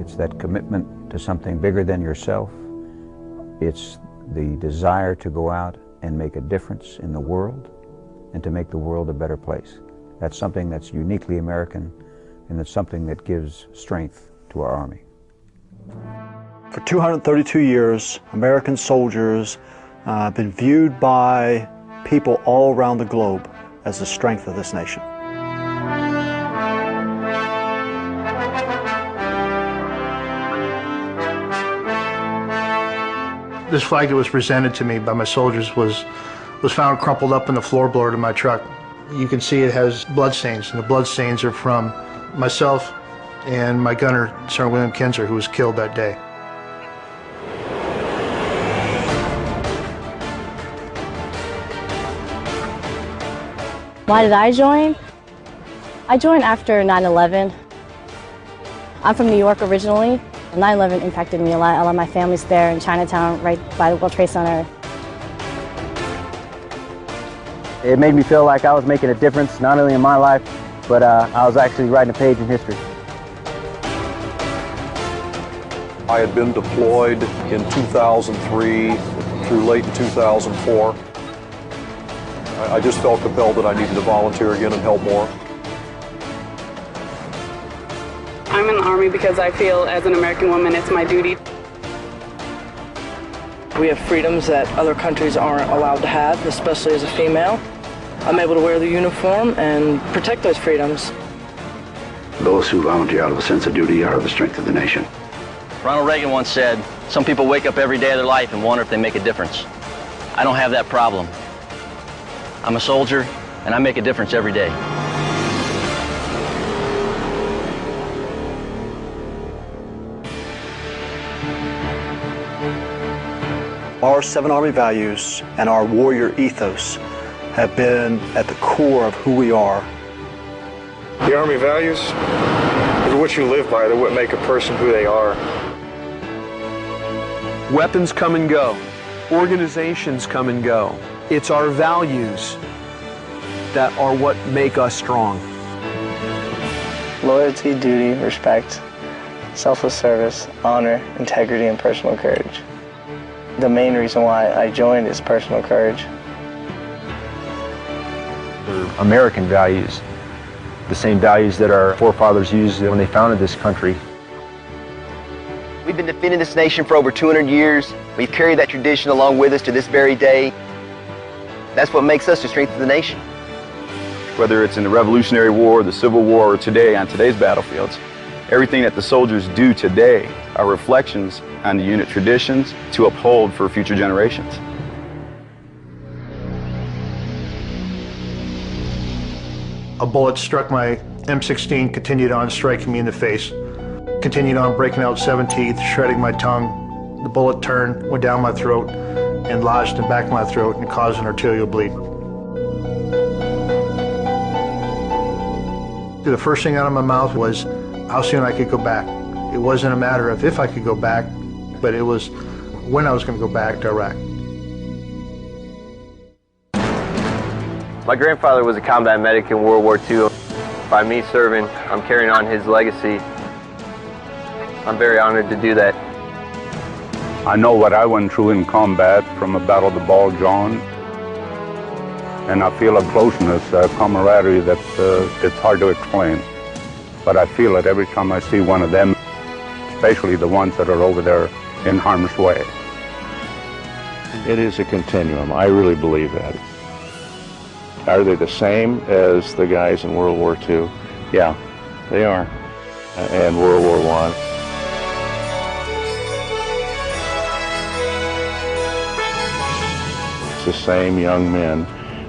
It's that commitment to something bigger than yourself. It's the desire to go out and make a difference in the world and to make the world a better place. That's something that's uniquely American, and it's something that gives strength to our Army. For 232 years, American soldiers have been viewed by people all around the globe as the strength of this nation. This flag that was presented to me by my soldiers was found crumpled up in the floorboard of my truck. You can see it has bloodstains, and the bloodstains are from myself and my gunner, Sergeant William Kinzer, who was killed that day. Why did I join? I joined after 9/11. I'm from New York originally. 9/11 impacted me a lot. A lot of my family's there in Chinatown, right by the World Trade Center. It made me feel like I was making a difference, not only in my life, but I was actually writing a page in history. I had been deployed in 2003 through late in 2004. I just felt compelled that I needed to volunteer again and help more. I'm in the Army because I feel as an American woman it's my duty. We have freedoms that other countries aren't allowed to have, especially as a female. I'm able to wear the uniform and protect those freedoms. Those who volunteer out of a sense of duty are the strength of the nation. Ronald Reagan once said, "Some people wake up every day of their life and wonder if they make a difference." I don't have that problem. I'm a soldier, and I make a difference every day. Our 7 Army values and our warrior ethos have been at the core of who we are. The Army values are what you live by. They're what make a person who they are. Weapons come and go. Organizations come and go. It's our values that are what make us strong. Loyalty, duty, respect, selfless service, honor, integrity, and personal courage. The main reason why I joined is personal courage. They're American values, the same values that our forefathers used when they founded this country. We've been defending this nation for over 200 years. We've carried that tradition along with us to this very day. That's what makes us the strength of the nation. Whether it's in the Revolutionary War, the Civil War, or today on today's battlefields, everything that the soldiers do today are reflections on the unit traditions to uphold for future generations. A bullet struck my M16, continued on striking me in the face, continued on breaking out 7 teeth, shredding my tongue. The bullet turned, went down my throat, and lodged in the back of my throat and caused an arterial bleed. The first thing out of my mouth was how soon I could go back. It wasn't a matter of if I could go back, but it was when I was going to go back to Iraq. My grandfather was a combat medic in World War II. By me serving, I'm carrying on his legacy. I'm very honored to do that. I know what I went through in combat from a battle to Ball John, and I feel a closeness, a camaraderie that it's hard to explain. But I feel it every time I see one of them, especially the ones that are over there in harm's way. It is a continuum. I really believe that. Are they the same as the guys in World War II? Yeah, they are. And World War I. It's the same young men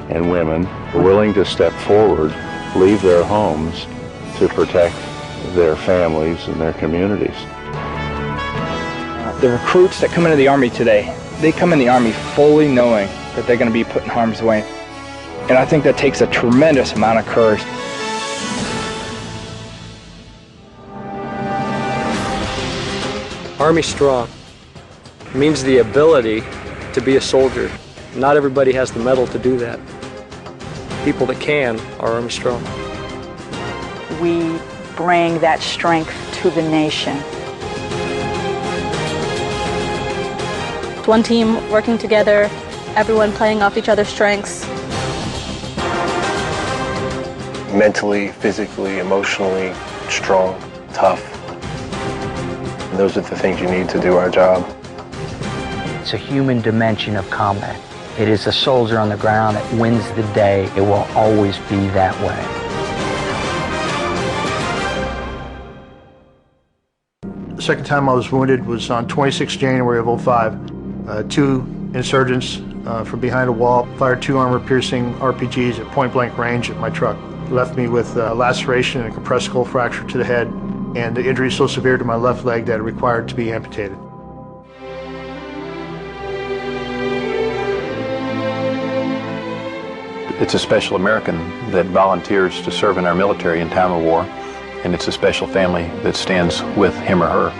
and women willing to step forward, leave their homes to protect their families and their communities. The recruits that come into the Army today, they come in the Army fully knowing that they're going to be put in harm's way. And I think that takes a tremendous amount of courage. Army Strong means the ability to be a soldier. Not everybody has the mettle to do that. People that can are Army Strong. We bring that strength to the nation. one team working together, everyone playing off each other's strengths. Mentally, physically, emotionally strong, tough. And those are the things you need to do our job. It's a human dimension of combat. It is the soldier on the ground that wins the day. It will always be that way. The second time I was wounded was on 26 January of 05. Two insurgents from behind a wall fired two armor-piercing RPGs at point-blank range at my truck. Left me with a laceration and a compressed skull fracture to the head, and the injury so severe to my left leg that it required to be amputated. It's a special American that volunteers to serve in our military in time of war, and it's a special family that stands with him or her.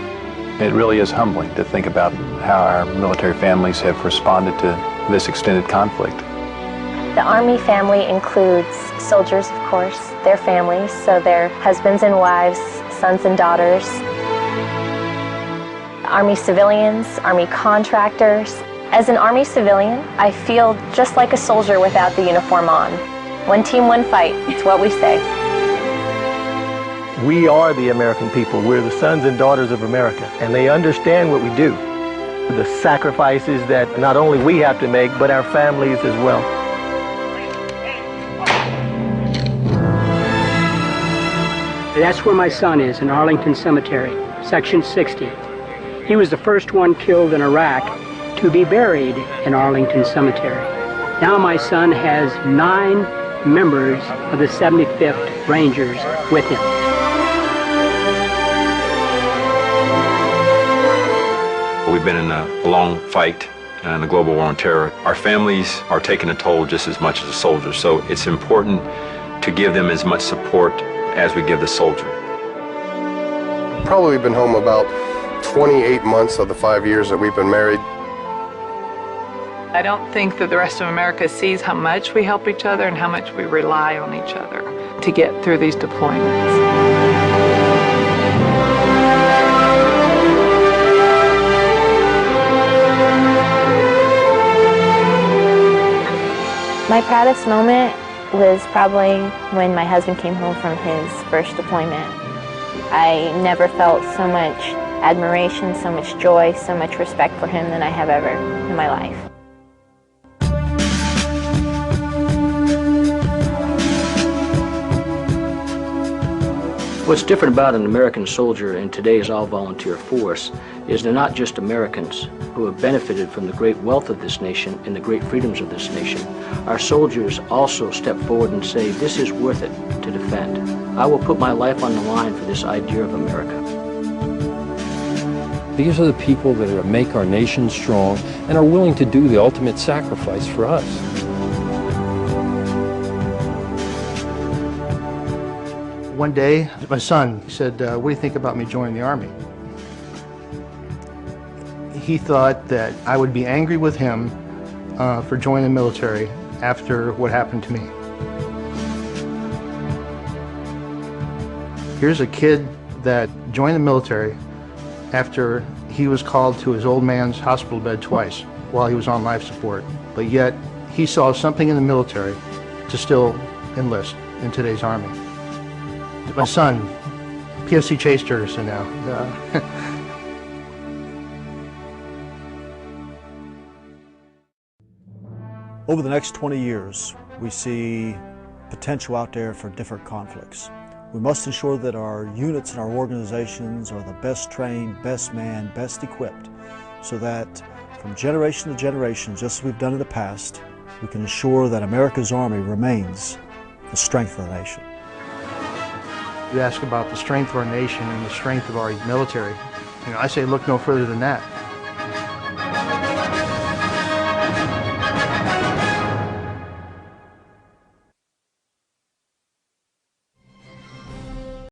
It really is humbling to think about how our military families have responded to this extended conflict. The Army family includes soldiers, of course, their families, so their husbands and wives, sons and daughters, Army civilians, Army contractors. As an Army civilian, I feel just like a soldier without the uniform on. One team, one fight, it's what we say. We are the American people. We're the sons and daughters of America, and they understand what we do. The sacrifices that not only we have to make, but our families as well. That's where my son is, in Arlington Cemetery, Section 60. He was the first one killed in Iraq to be buried in Arlington Cemetery. Now my son has 9 members of the 75th Rangers with him. We've been in a long fight in the global war on terror. Our families are taking a toll just as much as the soldiers, so it's important to give them as much support as we give the soldier. Probably been home about 28 months of the 5 years that we've been married. I don't think that the rest of America sees how much we help each other and how much we rely on each other to get through these deployments. My proudest moment was probably when my husband came home from his first deployment. I never felt so much admiration, so much joy, so much respect for him than I have ever in my life. What's different about an American soldier in today's all-volunteer force is they're not just Americans who have benefited from the great wealth of this nation and the great freedoms of this nation. Our soldiers also step forward and say, this is worth it to defend. I will put my life on the line for this idea of America. These are the people that are to make our nation strong and are willing to do the ultimate sacrifice for us. One day, my son said, what do you think about me joining the Army? He thought that I would be angry with him for joining the military after what happened to me. Here's a kid that joined the military after he was called to his old man's hospital bed twice while he was on life support, but yet he saw something in the military to still enlist in today's Army. My son, PFC Chase Jergerson now. Over the next 20 years, we see potential out there for different conflicts. We must ensure that our units and our organizations are the best trained, best manned, best equipped, so that from generation to generation, just as we've done in the past, we can ensure that America's Army remains the strength of the nation. You ask about the strength of our nation and the strength of our military. I say look no further than that.